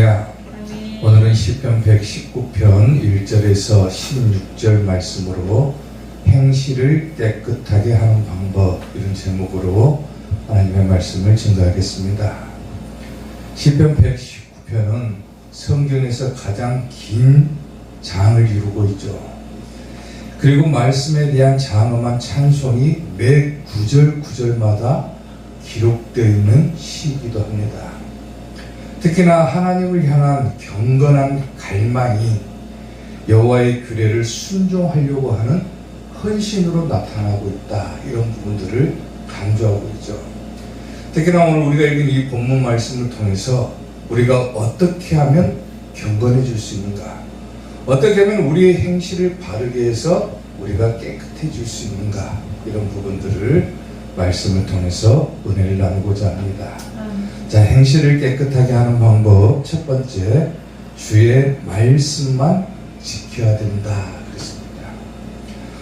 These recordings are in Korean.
할렐루야. 오늘은 시편 119편 1절에서 16절 말씀으로 행실을 깨끗하게 하는 방법, 이런 제목으로 하나님의 말씀을 증거하겠습니다. 시편 119편은 성경에서 가장 긴 장을 이루고 있죠. 그리고 말씀에 대한 장엄한 찬송이 매 구절마다 기록되어 있는 시이기도 합니다. 특히나 하나님을 향한 경건한 갈망이 여호와의 규례를 순종하려고 하는 헌신으로 나타나고 있다, 이런 부분들을 강조하고 있죠. 특히나 오늘 우리가 읽은 이 본문 말씀을 통해서 우리가 어떻게 하면 경건해질 수 있는가, 어떻게 하면 우리의 행실을 바르게 해서 우리가 깨끗해질 수 있는가, 이런 부분들을 말씀을 통해서 은혜를 나누고자 합니다. 자, 행실을 깨끗하게 하는 방법, 첫 번째, 주의 말씀만 지켜야 된다 그랬습니다.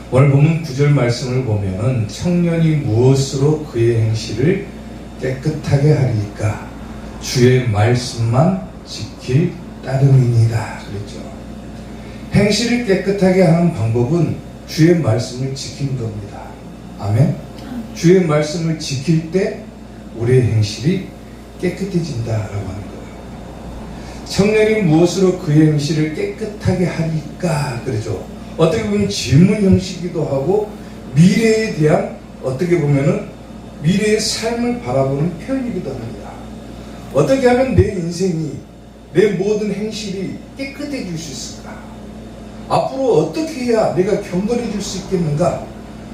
오늘 본문 9절 말씀을 보면 청년이 무엇으로 그의 행실을 깨끗하게 하리까? 주의 말씀만 지킬 따름이니라 그랬죠. 행실을 깨끗하게 하는 방법은 주의 말씀을 지키는 겁니다. 아멘. 주의 말씀을 지킬 때 우리의 행실이 깨끗해진다라고 하는 거예요. 청년이 무엇으로 그의 행실을 깨끗하게 하리까 그러죠. 어떻게 보면 질문 형식이기도 하고 미래에 대한, 어떻게 보면은 미래의 삶을 바라보는 표현이기도 합니다. 어떻게 하면 내 인생이, 내 모든 행실이 깨끗해질 수 있을까? 앞으로 어떻게 해야 내가 경건해질 수 있겠는가?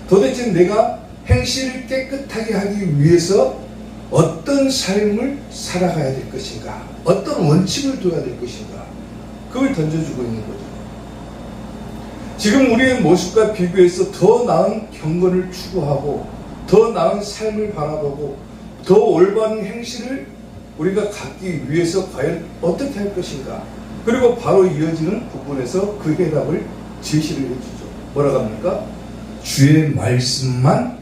도대체 내가 행실을 깨끗하게 하기 위해서 어떤 삶을 살아가야 될 것인가, 어떤 원칙을 둬야 될 것인가, 그걸 던져주고 있는 거죠. 지금 우리의 모습과 비교해서 더 나은 경건을 추구하고 더 나은 삶을 바라보고 더 올바른 행실을 우리가 갖기 위해서 과연 어떻게 할 것인가, 그리고 바로 이어지는 부분에서 그 해답을 제시를 해주죠. 뭐라고 합니까? 주의 말씀만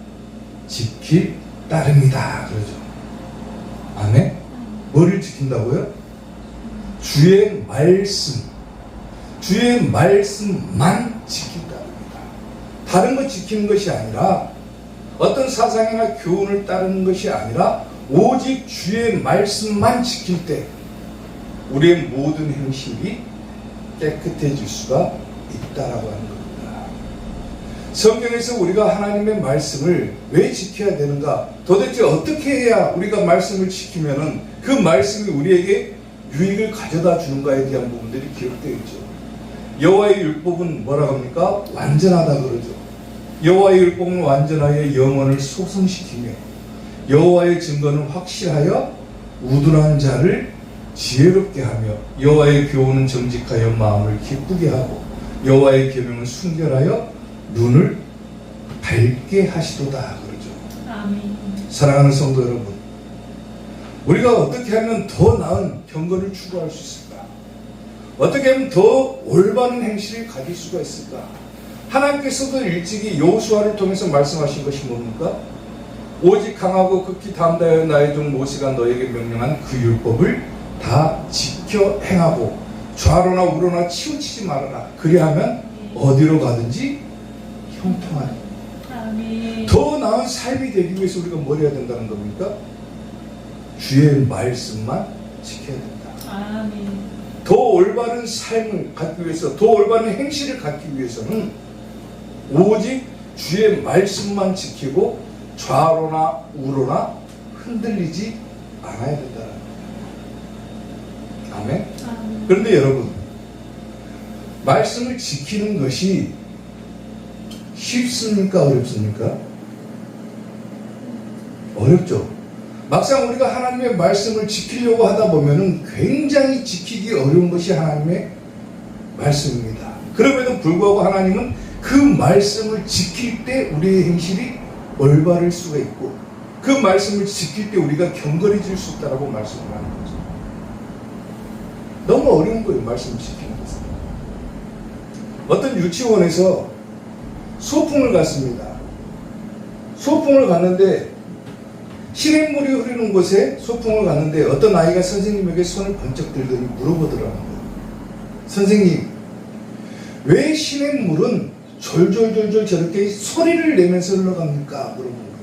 지킬 따름이다 그러죠. 아멘? 뭐를 지킨다고요? 주의 말씀. 주의 말씀만 지킨다입니다. 다른 거 지키는 것이 아니라, 어떤 사상이나 교훈을 따르는 것이 아니라 오직 주의 말씀만 지킬 때 우리의 모든 행실이 깨끗해질 수가 있다라고 하는 겁니다. 성경에서 우리가 하나님의 말씀을 왜 지켜야 되는가, 도대체 어떻게 해야 우리가 말씀을 지키면은 그 말씀이 우리에게 유익을 가져다 주는가에 대한 부분들이 기록되어 있죠. 여호와의 율법은 뭐라고 합니까? 완전하다 그러죠. 여호와의 율법은 완전하여 영혼을 소성시키며 여호와의 증거는 확실하여 우둔한 자를 지혜롭게 하며 여호와의 교훈은 정직하여 마음을 기쁘게 하고 여호와의 계명은 순결하여 눈을 밝게 하시도다 그러죠. 아멘. 사랑하는 성도 여러분, 우리가 어떻게 하면 더 나은 경건을 추구할 수 있을까? 어떻게 하면 더 올바른 행실을 가질 수가 있을까? 하나님께서도 일찍이 여호수아를 통해서 말씀하신 것이 뭡니까? 오직 강하고 극히 담대하여 나의 종 모세가 너에게 명령한 그 율법을 다 지켜 행하고 좌로나 우로나 치우치지 말아라. 그리하면 어디로 가든지 형통하리. 아멘. 더 나은 삶이 되기 위해서 우리가 뭘 해야 된다는 겁니까? 주의 말씀만 지켜야 된다. 아멘. 더 올바른 삶을 갖기 위해서, 더 올바른 행실을 갖기 위해서는 오직 주의 말씀만 지키고 좌로나 우로나 흔들리지 않아야 된다는 겁니다. 아멘. 아멘. 그런데 여러분, 말씀을 지키는 것이 쉽습니까? 어렵습니까? 어렵죠. 막상 우리가 하나님의 말씀을 지키려고 하다 보면은 굉장히 지키기 어려운 것이 하나님의 말씀입니다. 그럼에도 불구하고 하나님은 그 말씀을 지킬 때 우리의 행실이 올바를 수가 있고 그 말씀을 지킬 때 우리가 경건해질 수 있다라고 말씀을 하는 거죠. 너무 어려운 거예요, 말씀을 지키는 것은. 어떤 유치원에서 소풍을 갔습니다. 소풍을 갔는데 시냇물이 흐르는 곳에 소풍을 갔는데 어떤 아이가 선생님에게 손을 번쩍 들더니 물어보더라는 거예요. 선생님, 왜 시냇물은 졸졸졸졸 저렇게 소리를 내면서 흘러갑니까? 물어본 거예요.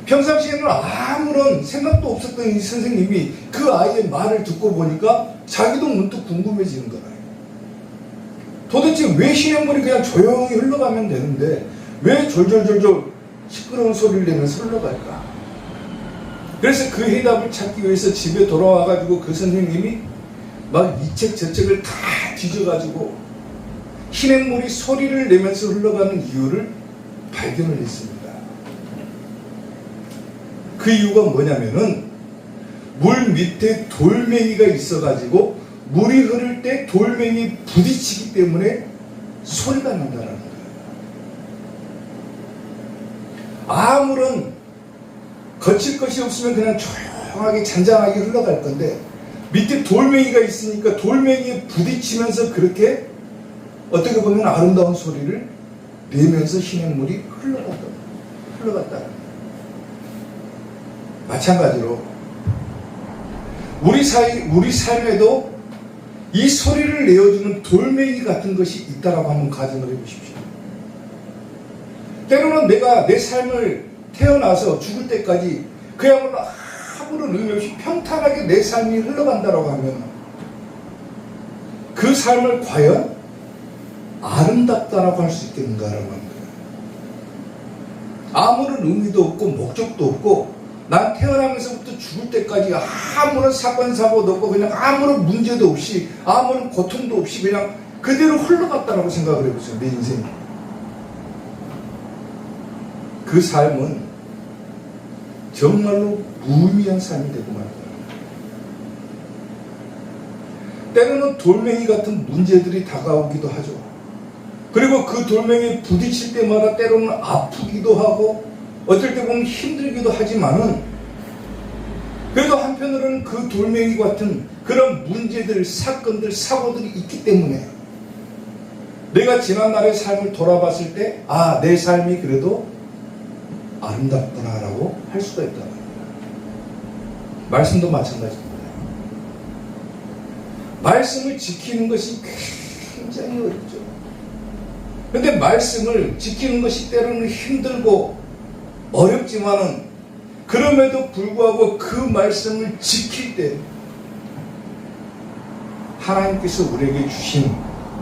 평상시에는 아무런 생각도 없었던 이 선생님이 그 아이의 말을 듣고 보니까 자기도 문득 궁금해지는 거예요. 도대체 왜 시냇물이 그냥 조용히 흘러가면 되는데 왜 졸졸졸졸 시끄러운 소리를 내면서 흘러갈까? 그래서 그 해답을 찾기 위해서 집에 돌아와가지고 그 선생님이 막 이 책 저 책을 다 뒤져가지고 시냇물이 소리를 내면서 흘러가는 이유를 발견을 했습니다. 그 이유가 뭐냐면은 물 밑에 돌멩이가 있어가지고 물이 흐를 때 돌멩이 부딪히기 때문에 소리가 난다는 거예요. 아무런 거칠 것이 없으면 그냥 조용하게 잔잔하게 흘러갈 건데 밑에 돌멩이가 있으니까 돌멩이에 부딪히면서 그렇게 어떻게 보면 아름다운 소리를 내면서 시냇물이 흘러갔다. 마찬가지로 우리 삶에도 이 소리를 내어주는 돌멩이 같은 것이 있다라고 한번 가정을 해보십시오. 때로는 내가 내 삶을 태어나서 죽을 때까지 그야말로 아무런 의미 없이 평탄하게 내 삶이 흘러간다라고 하면 그 삶을 과연 아름답다라고 할 수 있겠는가라고 하는 거예요. 아무런 의미도 없고 목적도 없고 난 태어나면서부터 죽을 때까지 아무런 사건 사고도 없고 그냥 아무런 문제도 없이 아무런 고통도 없이 그냥 그대로 흘러갔다라고 생각을 해보세요. 내 인생이. 그 삶은 정말로 무의미한 삶이 되고 말 거예요. 때로는 돌멩이 같은 문제들이 다가오기도 하죠. 그리고 그 돌멩이에 부딪힐 때마다 때로는 아프기도 하고 어떨 때 보면 힘들기도 하지만은 그래도 한편으로는 그 돌멩이 같은 그런 문제들, 사건들, 사고들이 있기 때문에 내가 지난날의 삶을 돌아봤을 때 아, 내 삶이 그래도 아름답구나라고 할 수가 있다는 거예요. 말씀도 마찬가지입니다. 말씀을 지키는 것이 굉장히 어렵죠. 그런데 말씀을 지키는 것이 때로는 힘들고 어렵지만은 그럼에도 불구하고 그 말씀을 지킬 때 하나님께서 우리에게 주신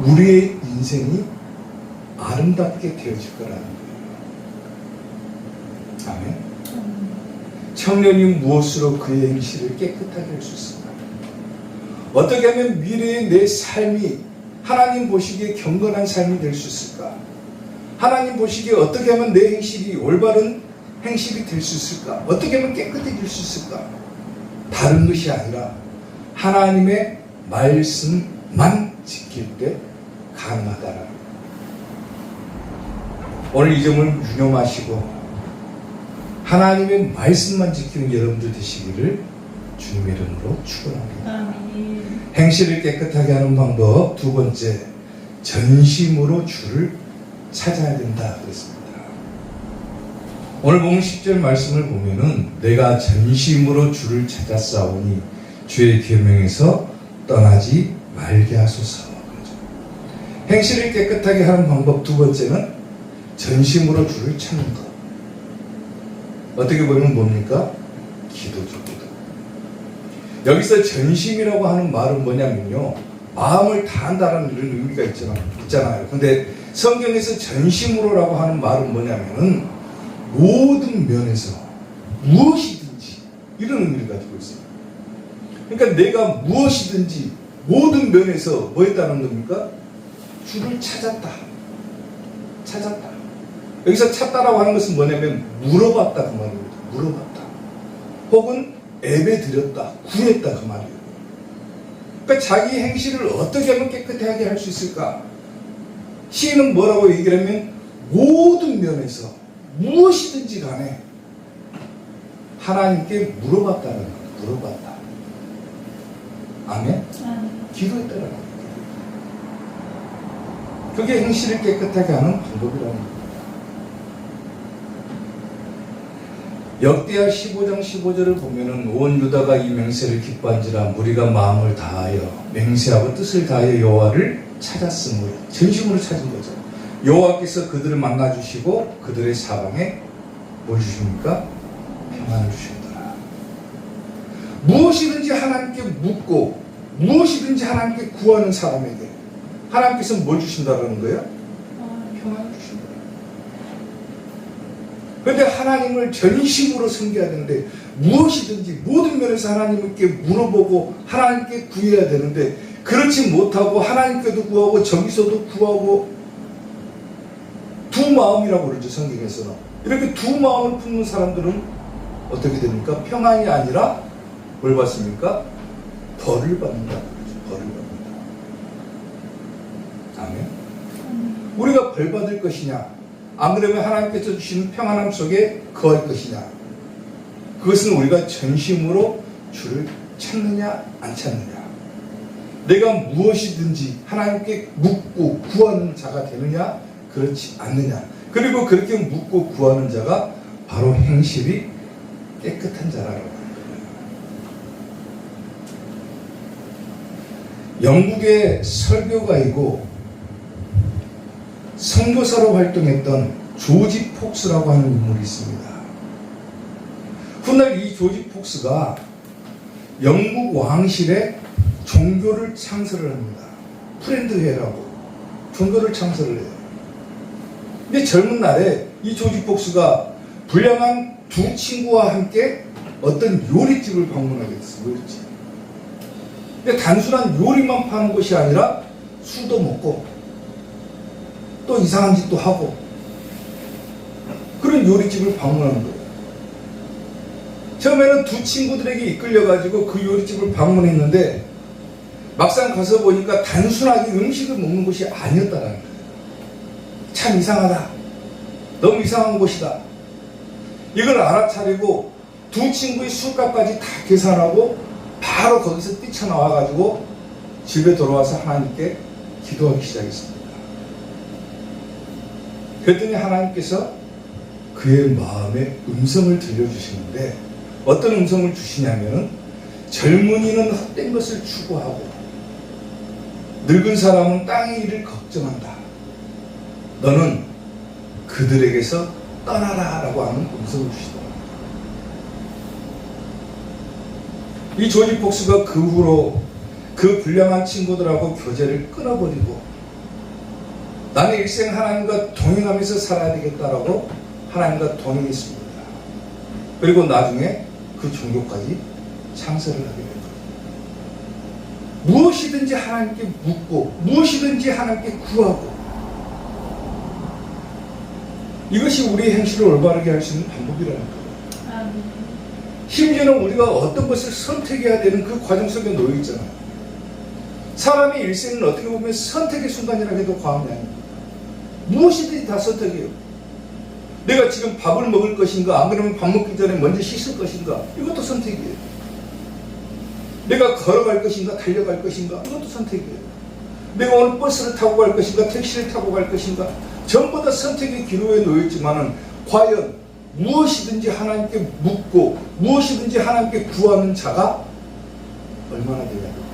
우리의 인생이 아름답게 되어질 거라는 거예요. 아멘. 청년이 무엇으로 그의 행실을 깨끗하게 할 수 있을까? 어떻게 하면 미래의 내 삶이 하나님 보시기에 경건한 삶이 될 수 있을까? 하나님 보시기에 어떻게 하면 내 행실이 올바른 행실이 될 수 있을까? 어떻게 하면 깨끗해질 수 있을까? 다른 것이 아니라 하나님의 말씀만 지킬 때 가능하다라는 거예요. 오늘 이 점을 유념하시고 하나님의 말씀만 지키는 여러분들 되시기를 주님의 이름으로 축원합니다. 행실을 깨끗하게 하는 방법 두 번째, 전심으로 주를 찾아야 된다 그랬습니다. 오늘 본문 10절 말씀을 보면은 내가 전심으로 주를 찾았사오니 주의 계명에서 떠나지 말게 하소서. 그렇죠. 행실을 깨끗하게 하는 방법 두 번째는 전심으로 주를 찾는 것. 어떻게 보면 뭡니까? 기도죠. 기도. 여기서 전심이라고 하는 말은 뭐냐면요, 마음을 다한다는 이런 의미가 있잖아요. 근데 성경에서 전심으로라고 하는 말은 뭐냐면은 모든 면에서 무엇이든지 이런 의미를 가지고 있어요. 그러니까 내가 무엇이든지 모든 면에서 뭐 했다는 겁니까? 주를 찾았다. 여기서 찾다라고 하는 것은 뭐냐면 물어봤다 그 말입니다. 물어봤다. 혹은 예배드렸다. 구했다 그 말이에요. 그러니까 자기 행실을 어떻게 하면 깨끗하게 할 수 있을까? 시인은 뭐라고 얘기를 하면 모든 면에서 무엇이든지 간에 하나님께 물어봤다는 거예요. 물어봤다. 아멘? 기도했다는 거예요. 그게 행실을 깨끗하게 하는 방법이라는 거예요. 역대하 15장 15절을 보면은 온 유다가 이 맹세를 기뻐한지라 무리가 마음을 다하여 맹세하고 뜻을 다하여 여호와를 찾았으므로 전심으로 찾은 거죠. 여호와께서 그들을 만나 주시고 그들의 사방에 뭘 주십니까? 평안을 주시더라. 무엇이든지 하나님께 묻고 무엇이든지 하나님께 구하는 사람에게 하나님께서 뭘 주신다는 거예요? 평안을 주신다. 그런데 하나님을 전심으로 섬겨야 되는데 무엇이든지 모든 면에서 하나님께 물어보고 하나님께 구해야 되는데 그렇지 못하고 하나님께도 구하고 저기서도 구하고 두 마음이라고 그러죠. 성경에서는. 이렇게 두 마음을 품는 사람들은 어떻게 됩니까? 평안이 아니라 뭘 받습니까? 벌을 받는다. 벌을 받는다. 아멘. 우리가 벌 받을 것이냐? 안 그러면 하나님께서 주시는 평안함 속에 거할 것이냐? 그것은 우리가 전심으로 주를 찾느냐 안 찾느냐? 내가 무엇이든지 하나님께 묻고 구하는 자가 되느냐 그렇지 않느냐? 그리고 그렇게 묻고 구하는 자가 바로 행실이 깨끗한 자라고 하는 거예요. 영국의 설교가이고 선교사로 활동했던 조지 폭스라고 하는 인물이 있습니다. 훗날 이 조지 폭스가 영국 왕실에 종교를 창설을 합니다. 프렌드회라고 종교를 창설을 해요. 근데 젊은 날에 이 조지 폭스가 불량한 두 친구와 함께 어떤 요리집을 방문하게 됐어요. 요리집. 근데 단순한 요리만 파는 것이 아니라 술도 먹고 또 이상한 짓도 하고 그런 요리집을 방문하는 거예요. 처음에는 두 친구들에게 이끌려가지고 그 요리집을 방문했는데 막상 가서 보니까 단순하게 음식을 먹는 것이 아니었다는 거예요. 참 이상하다. 너무 이상한 곳이다. 이걸 알아차리고 두 친구의 술값까지 다 계산하고 바로 거기서 뛰쳐나와가지고 집에 돌아와서 하나님께 기도하기 시작했습니다. 그랬더니 하나님께서 그의 마음에 음성을 들려주시는데 어떤 음성을 주시냐면 젊은이는 헛된 것을 추구하고 늙은 사람은 땅의 일을 걱정한다. 너는 그들에게서 떠나라 라고 하는 음성을 주시더라고요. 이 조지 폭스가 그 후로 그 불량한 친구들하고 교제를 끊어버리고 나는 일생 하나님과 동행하면서 살아야 되겠다라고 하나님과 동행했습니다. 그리고 나중에 그 종교까지 창설을 하게 된 거예요. 무엇이든지 하나님께 묻고 무엇이든지 하나님께 구하고 이것이 우리의 행실을 올바르게 할 수 있는 방법이라는 거예요. 심지어는 우리가 어떤 것을 선택해야 되는 그 과정 속에 놓여 있잖아요. 사람의 일생은 어떻게 보면 선택의 순간이라 해도 과언이 아닙니다. 무엇이든지 다 선택이에요. 내가 지금 밥을 먹을 것인가, 안 그러면 밥 먹기 전에 먼저 씻을 것인가, 이것도 선택이에요. 내가 걸어갈 것인가, 달려갈 것인가, 이것도 선택이에요. 내가 오늘 버스를 타고 갈 것인가, 택시를 타고 갈 것인가, 전부 다 선택의 기로에 놓여있지만은 과연 무엇이든지 하나님께 묻고 무엇이든지 하나님께 구하는 자가 얼마나 되어야 될까요?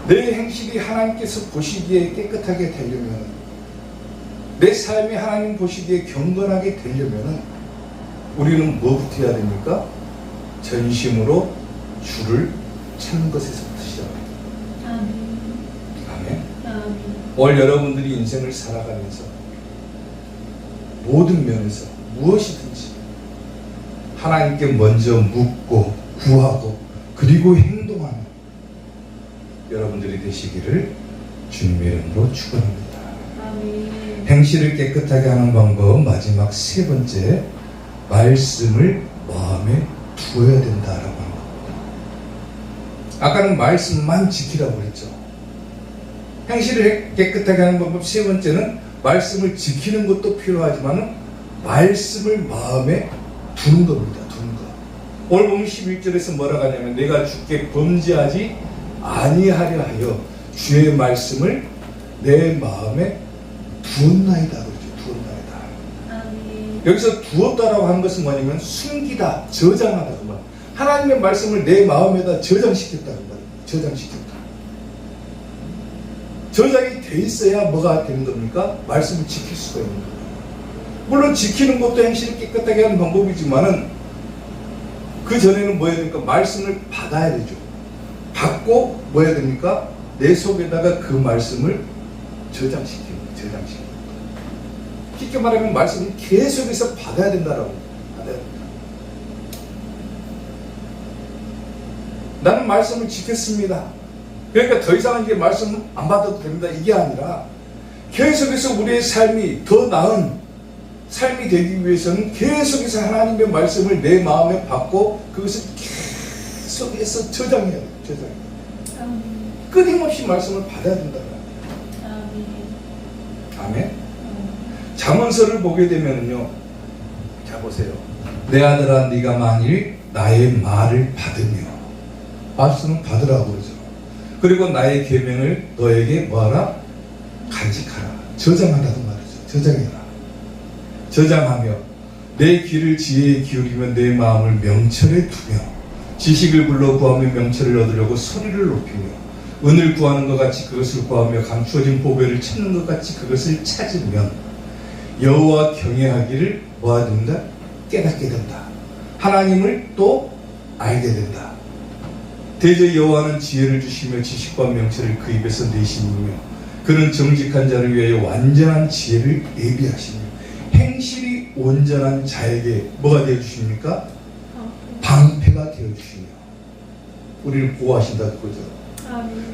내 행실이 하나님께서 보시기에 깨끗하게 되려면, 내 삶이 하나님 보시기에 경건하게 되려면 우리는 뭐부터 해야 됩니까? 전심으로 주를 찾는 것에서부터 시작합니다. 아멘. 오늘 여러분들이 인생을 살아가면서 모든 면에서 무엇이든지 하나님께 먼저 묻고 구하고 그리고 행동하는 여러분들이 되시기를 주님의 이름으로 축원합니다. 행실을 깨끗하게 하는 방법 마지막 세 번째, 말씀을 마음에 두어야 된다라고 하는 겁니다. 아까는 말씀만 지키라고 했죠. 행실을 깨끗하게 하는 방법 세 번째는 말씀을 지키는 것도 필요하지만 말씀을 마음에 두는 겁니다. 두는 거. 오늘 보면 11절에서 뭐라고 하냐면 내가 주께 범죄하지 아니하려 하여 주의 말씀을 내 마음에 두었나이다. 그렇죠. 두었나이다. 여기서 두었다라고 하는 것은 뭐냐면 숨기다, 저장하다 그 말. 하나님의 말씀을 내 마음에다 저장시켰다 그 말. 저장시켰다. 저장이 돼 있어야 뭐가 되는 겁니까? 말씀을 지킬 수가 있는 거예요. 물론 지키는 것도 행실을 깨끗하게 하는 방법이지만은 그 전에는 뭐 해야 됩니까? 말씀을 받아야 되죠. 받고 뭐 해야 됩니까? 내 속에다가 그 말씀을 저장시키는 거예요. 저장시키는 거예요. 쉽게 말하면 말씀을 계속해서 받아야 된다라고. 받아야 된다. 나는 말씀을 지켰습니다. 그러니까 더 이상 이제 말씀 안 받아도 됩니다. 이게 아니라 계속해서 우리의 삶이 더 나은 삶이 되기 위해서는 계속해서 하나님의 말씀을 내 마음에 받고 그것을 계속해서 저장해야 돼요. 저장해야 돼요. 끊임없이 말씀을 받아야 된다. 아멘. 잠언서를 보게 되면요. 자 보세요. 내 아들아 네가 만일 나의 말을 받으며 말씀은 받으라고 그러죠. 그리고 나의 계명을 너에게 뭐하라? 간직하라. 저장하라고 말이죠. 저장해라. 저장하며 내 귀를 지혜에 기울이며 내 마음을 명철에 두며 지식을 불러 구하며 명철을 얻으려고 소리를 높이며 은을 구하는 것 같이 그것을 구하며 감추어진 보배를 찾는 것 같이 그것을 찾으면 여호와 경외하기를 뭐하야 된다? 깨닫게 된다. 하나님을 또 알게 된다. 대저 여호와는 지혜를 주시며 지식과 명철을 그 입에서 내시니며 그는 정직한 자를 위하여 완전한 지혜를 예비하시며 행실이 온전한 자에게 뭐가 되어주십니까? 방패가 되어주시며 우리를 보호하신다 그거죠.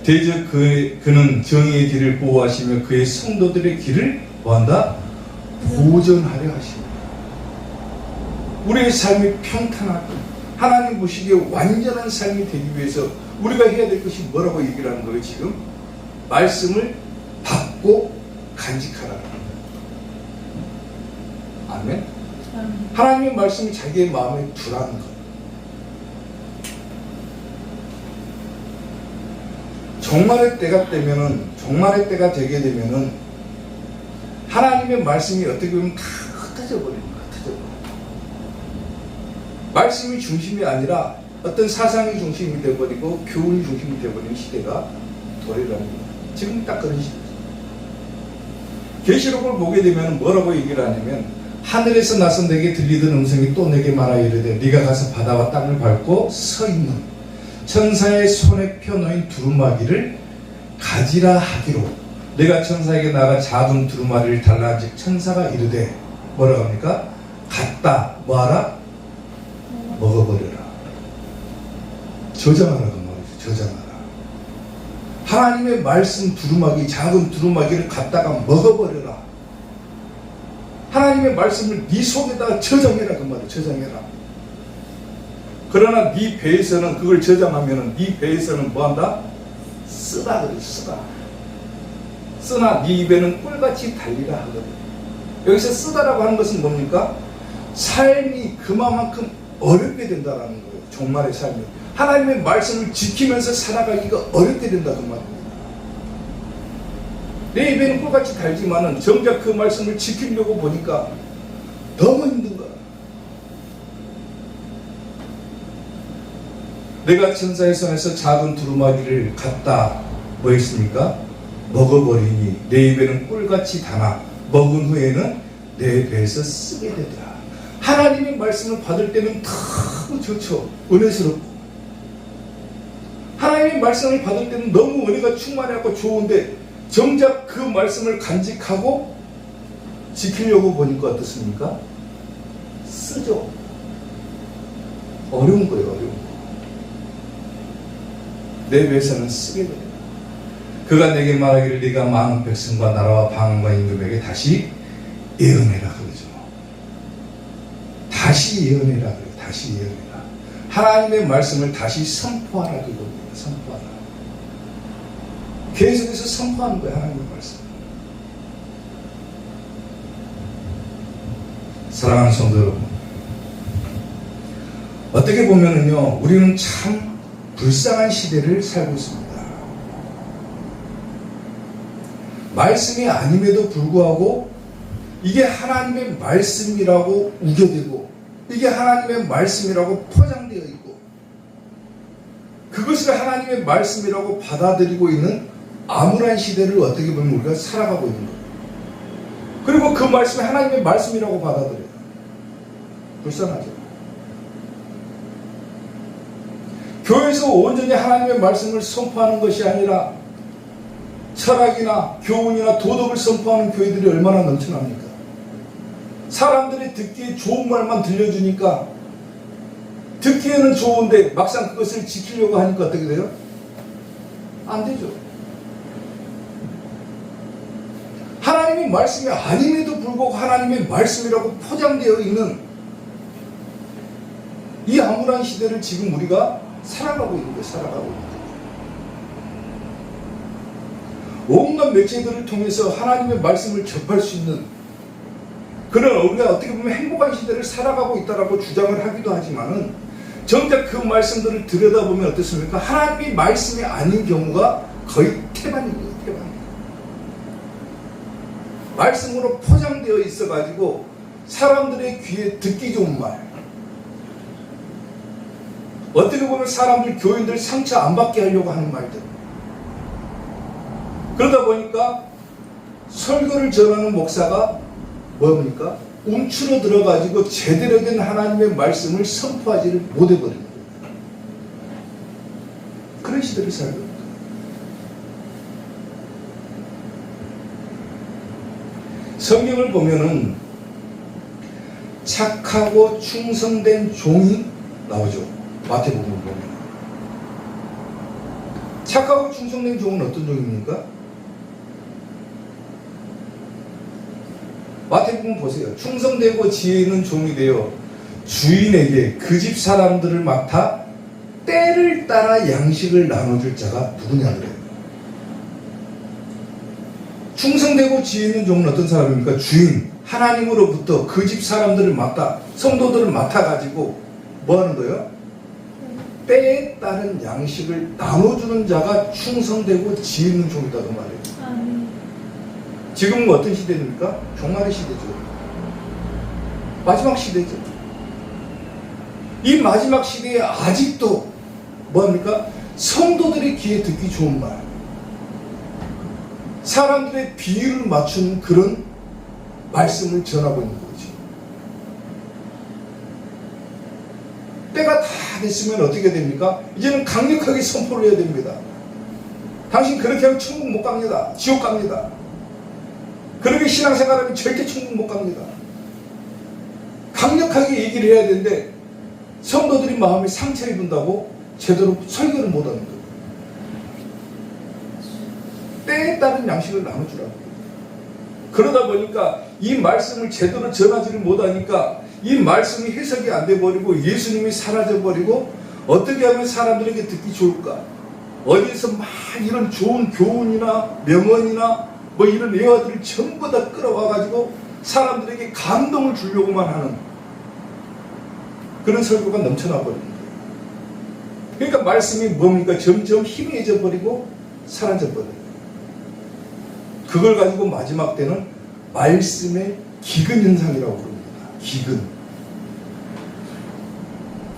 대저 그는 정의의 길을 보호하시며 그의 성도들의 길을 뭐한다? 보존하려 하시며 우리의 삶이 평탄하고 하나님 보시기에 완전한 삶이 되기 위해서 우리가 해야 될 것이 뭐라고 얘기를 하는 거예요 지금? 말씀을 받고 간직하라. 아멘. 하나님의 말씀이 자기의 마음에 두라는 것. 종말의 때가 되면은, 종말의 때가 되게 되면은 하나님의 말씀이 어떻게 보면 다 흩어져 버립니다. 흩어져 버립니다. 말씀이 중심이 아니라 어떤 사상이 중심이 되어버리고 교훈이 중심이 되어버리는 시대가 도래라는 겁니다. 지금 딱 그런 시대죠. 계시록을 보게 되면 뭐라고 얘기를 하냐면 하늘에서 나서 내게 들리던 음성이 또 내게 말하여 이르되 네가 가서 바다와 땅을 밟고 서 있는 천사의 손에 펴놓인 두루마기를 가지라 하기로 내가 천사에게 나가 작은 두루마리를 달라 한즉 천사가 이르되 뭐라고 합니까? 갖다 뭐하라? 먹어버려라. 저장하라 그 말이죠. 저장하라. 하나님의 말씀 두루마기 작은 두루마기를 갖다가 먹어버려라. 하나님의 말씀을 네 속에다가 저장해라 그 말이에요. 저장해라. 그러나 네 배에서는 그걸 저장하면은 네 배에서는 뭐한다? 쓰다 그래. 쓰다. 쓰나 네 입에는 꿀같이 달리라 하거든. 여기서 쓰다라고 하는 것은 뭡니까? 삶이 그만큼 어렵게 된다라는 거예요. 종말의 삶이. 하나님의 말씀을 지키면서 살아가기가 어렵게 된다 그 말입니다. 내 입에는 꿀같이 달지만은 정작 그 말씀을 지키려고 보니까 너무 힘든 거야. 내가 천사의 손에서 작은 두루마기를 갖다 뭐 했습니까? 먹어버리니 내 입에는 꿀같이 달아 먹은 후에는 내 배에서 쓰게 되더라. 하나님의 말씀을 받을 때는 너무 좋죠. 은혜스럽고 하나님의 말씀을 받을 때는 너무 은혜가 충만하고 좋은데 정작 그 말씀을 간직하고 지키려고 보니까 어떻습니까? 쓰죠. 어려운 거예요. 어려운 거. 내 배에서는 쓰게 됩니다. 그가 내게 말하기를 네가 많은 백성과 나라와 방언과 임금에게 다시 예언해라 그러죠. 다시 예언해라 그래요. 다시 예언해라. 하나님의 말씀을 다시 선포하라 그겁니다. 선포하라. 계속해서 선포하는 거예요. 하나님의 말씀. 사랑하는 성도 여러분, 어떻게 보면은요 우리는 참 불쌍한 시대를 살고 있습니다. 말씀이 아님에도 불구하고 이게 하나님의 말씀이라고 우겨대고 이게 하나님의 말씀이라고 포장되어 있고 그것을 하나님의 말씀이라고 받아들이고 있는 암울한 시대를 어떻게 보면 우리가 살아가고 있는 거예요. 그리고 그 말씀이 하나님의 말씀이라고 받아들여요. 불쌍하죠. 교회에서 온전히 하나님의 말씀을 선포하는 것이 아니라 철학이나 교훈이나 도덕을 선포하는 교회들이 얼마나 넘쳐납니까? 사람들이 듣기에 좋은 말만 들려주니까 듣기에는 좋은데 막상 그것을 지키려고 하니까 어떻게 돼요? 안 되죠. 하나님의 말씀이 아님에도 불구하고 하나님의 말씀이라고 포장되어 있는 이 암울한 시대를 지금 우리가 살아가고 있는 거예요. 살아가고 있는 거예요. 온갖 매체들을 통해서 하나님의 말씀을 접할 수 있는 그런 우리가 어떻게 보면 행복한 시대를 살아가고 있다라고 주장을 하기도 하지만은 정작 그 말씀들을 들여다보면 어떻습니까? 하나님의 말씀이 아닌 경우가 거의 태반입니다. 태반. 말씀으로 포장되어 있어가지고 사람들의 귀에 듣기 좋은 말, 어떻게 보면 사람들, 교인들 상처 안 받게 하려고 하는 말들. 그러다 보니까 설교를 전하는 목사가 뭡니까? 움츠러 들어가지고 제대로 된 하나님의 말씀을 선포하지를 못해버리는 거예요. 그런 시대를 살고 있는 거예요. 성경을 보면은 착하고 충성된 종이 나오죠. 마태복음을 보면. 착하고 충성된 종은 어떤 종입니까? 마태복음 보세요. 충성되고 지혜 있는 종이 되어 주인에게 그 집 사람들을 맡아 때를 따라 양식을 나눠줄 자가 누구냐 그래요. 충성되고 지혜 있는 종은 어떤 사람입니까? 주인, 하나님으로부터 그 집 사람들을 맡아, 성도들을 맡아가지고 뭐 하는 거예요? 때에 따른 양식을 나눠주는 자가 충성되고 지혜 있는 종이다 그 말이에요. 지금은 어떤 시대입니까? 종말의 시대죠. 마지막 시대죠. 이 마지막 시대에 아직도 뭐합니까? 성도들의 귀에 듣기 좋은 말, 사람들의 비유를 맞추는 그런 말씀을 전하고 있는 거지. 때가 다 됐으면 어떻게 됩니까? 이제는 강력하게 선포를 해야 됩니다. 당신 그렇게 하면 천국 못 갑니다. 지옥 갑니다. 그렇게 신앙생활하면 절대 천국 못 갑니다. 강력하게 얘기를 해야 되는데 성도들이 마음에 상처 입은다고 제대로 설교를 못 하는 거예요. 때에 따른 양식을 나눠주라고. 그러다 보니까 이 말씀을 제대로 전하지를 못하니까 이 말씀이 해석이 안 돼버리고 예수님이 사라져버리고 어떻게 하면 사람들에게 듣기 좋을까? 어디에서 막 이런 좋은 교훈이나 명언이나 뭐 이런 예화들을 전부 다 끌어와가지고 사람들에게 감동을 주려고만 하는 그런 설교가 넘쳐나 버리는 거예요. 그러니까 말씀이 뭡니까? 점점 희미해져 버리고 사라져 버려요. 그걸 가지고 마지막 때는 말씀의 기근 현상이라고 부릅니다. 기근.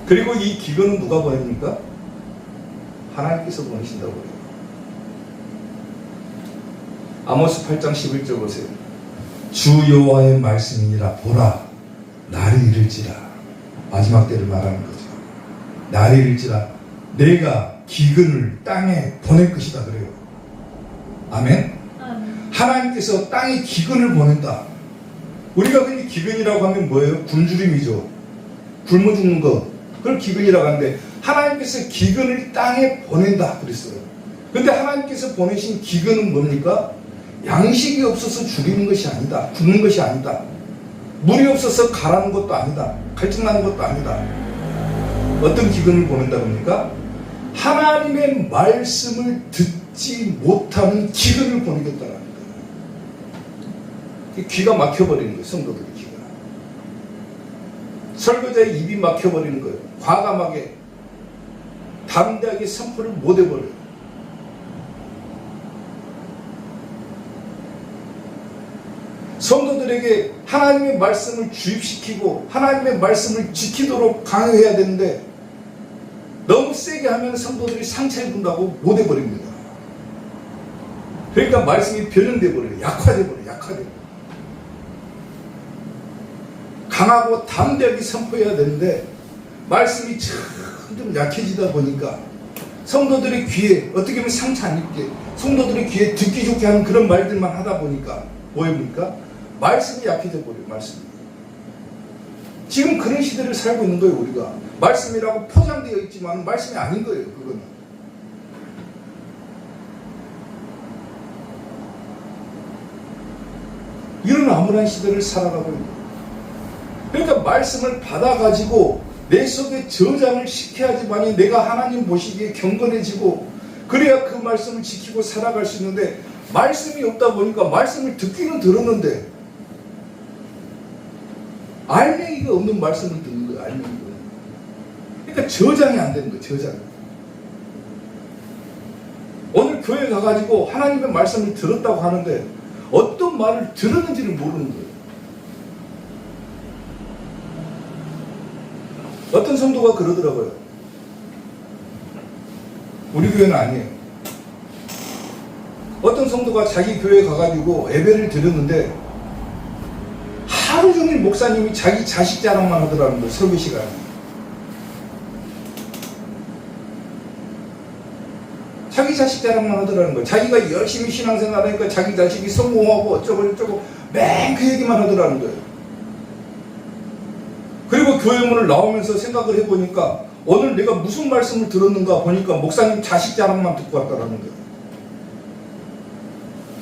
그리고 이 기근은 누가 보냅니까? 하나님께서 보내신다고 해요. 아모스 8장 11절 보세요. 주 여호와의 말씀이니라 보라 날이 이를지라. 마지막 때를 말하는 거죠. 날이 이를지라 내가 기근을 땅에 보낼 것이다 그래요. 아멘. 하나님께서 땅에 기근을 보낸다. 우리가 근데 기근이라고 하면 뭐예요? 굶주림이죠. 굶어 죽는 거. 그걸 기근이라고 하는데 하나님께서 기근을 땅에 보낸다 그랬어요. 근데 하나님께서 보내신 기근은 뭡니까? 양식이 없어서 죽이는 것이 아니다. 굶는 것이 아니다. 물이 없어서 가라는 것도 아니다. 갈증나는 것도 아니다. 어떤 기근을 보낸다고 합니까? 하나님의 말씀을 듣지 못하는 기근을 보내겠다는 거예요. 귀가 막혀버리는 거예요. 성도들의 귀가. 설교자의 입이 막혀버리는 거예요. 과감하게 담대하게 선포를 못 해버려요. 성도들에게 하나님의 말씀을 주입시키고 하나님의 말씀을 지키도록 강요해야 되는데 너무 세게 하면 성도들이 상처 입는다고 못해버립니다. 그러니까 말씀이 변형돼 버려요. 약화돼 버려요. 강하고 담대하게 선포해야 되는데 말씀이 점점 약해지다 보니까 성도들의 귀에 어떻게 보면 상처 안 입게 성도들의 귀에 듣기 좋게 하는 그런 말들만 하다 보니까 뭐입니까? 말씀이 약해져 버려요. 말씀이. 지금 그런 시대를 살고 있는 거예요. 우리가. 말씀이라고 포장되어 있지만 말씀이 아닌 거예요. 그거는. 이런 암울한 시대를 살아가고 있는 거예요. 그러니까 말씀을 받아가지고 내 속에 저장을 시켜야지만이 내가 하나님 보시기에 경건해지고 그래야 그 말씀을 지키고 살아갈 수 있는데 말씀이 없다 보니까 말씀을 듣기는 들었는데 알맹이가 없는 말씀을 듣는 거예요. 알맹이가. 그러니까 저장이 안 되는 거예요. 저장. 오늘 교회 가가지고 하나님의 말씀을 들었다고 하는데 어떤 말을 들었는지를 모르는 거예요. 어떤 성도가 그러더라고요. 우리 교회는 아니에요. 어떤 성도가 자기 교회에 가가지고 예배를 드렸는데 하루 종일 목사님이 자기 자식 자랑만 하더라는 거예요. 설교 시간에. 자기 자식 자랑만 하더라는 거예요. 자기가 열심히 신앙생활하니까 자기 자식이 성공하고 어쩌고 맨 그 얘기만 하더라는 거예요. 그리고 교회문을 나오면서 생각을 해보니까 오늘 내가 무슨 말씀을 들었는가 보니까 목사님 자식 자랑만 듣고 왔다라는 거예요.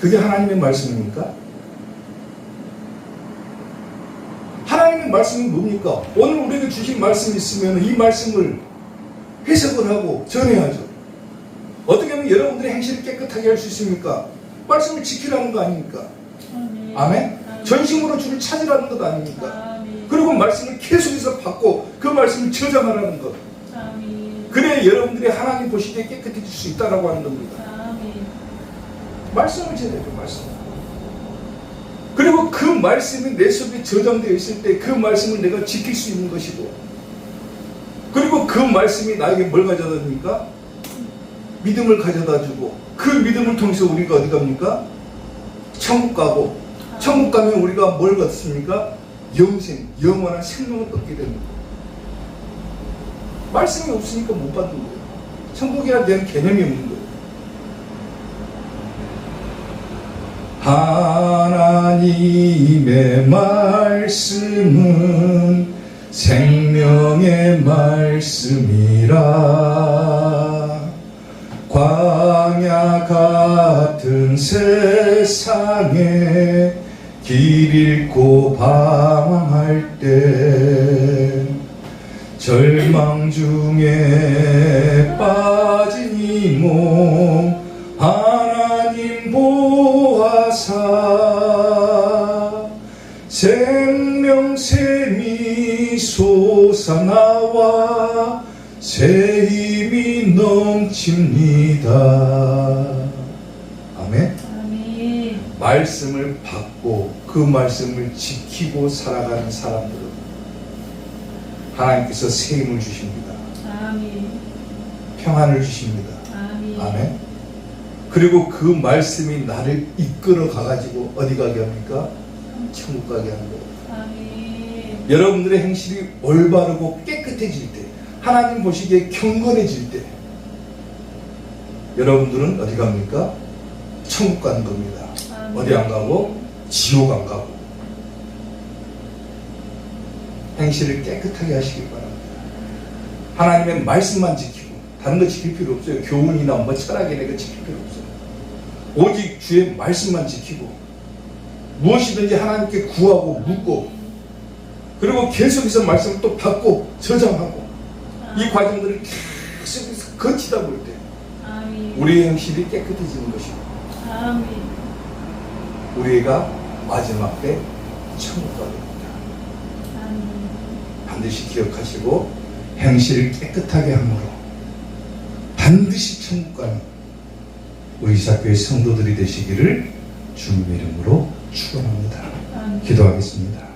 그게 하나님의 말씀입니까? 하나님의 말씀이 뭡니까? 오늘 우리에게 주신 말씀이 있으면 이 말씀을 해석을 하고 전해야죠. 어떻게 하면 여러분들의 행실을 깨끗하게 할 수 있습니까? 말씀을 지키라는 거 아닙니까? 아멘? 전심으로 주를 찾으라는 것 아닙니까? 그리고 말씀을 계속해서 받고 그 말씀을 저장하라는 것. 그래야 여러분들이 하나님 보시기에 깨끗해질 수 있다라고 하는 겁니다. 말씀을 전해야죠. 말씀. 그리고 그 말씀이 내 속에 저장되어 있을 때 그 말씀을 내가 지킬 수 있는 것이고 그리고 그 말씀이 나에게 뭘 가져다 줍니까? 믿음을 가져다 주고 그 믿음을 통해서 우리가 어디 갑니까? 천국 가고 천국 가면 우리가 뭘 얻습니까? 영생, 영원한 생명을 얻게 되는 거예요. 말씀이 없으니까 못 받는 거예요. 천국이라는 대한 개념이 없는 거예요. 하나님의 말씀은 생명의 말씀이라 광야 같은 세상에 길 잃고 방황할 때 절망 중에 빠진 이 몸 하나님 보아사 생명샘이 솟아나와 새 힘이 넘칩니다. 아멘. 말씀을 받고 그 말씀을 지키고 살아가는 사람들은 하나님께서 새 힘을 주십니다. 평안을 주십니다. 아멘. 그리고 그 말씀이 나를 이끌어 가가지고 어디 가게 합니까? 천국 가게 하는 거예요. 여러분들의 행실이 올바르고 깨끗해질 때 하나님 보시기에 경건해질 때 여러분들은 어디 갑니까? 천국 가는 겁니다. 어디 안 가고 지옥 안 가고 행실을 깨끗하게 하시기 바랍니다. 하나님의 말씀만 지키고 다른 거 지킬 필요 없어요. 교훈이나 뭐 철학이나 이거 지킬 필요 없어요. 오직 주의 말씀만 지키고 무엇이든지 하나님께 구하고 묻고 그리고 계속해서 말씀을 또 받고 저장하고 이 과정들을 계속해서 거치다 볼 때 우리의 행실이 깨끗해지는 것이고 우리가 마지막 때 천국 가게 됩니다. 반드시 기억하시고 행실을 깨끗하게 함으로 반드시 천국 가는 우리 이사교회 성도들이 되시기를 주님의 이름으로 축원합니다. 기도하겠습니다.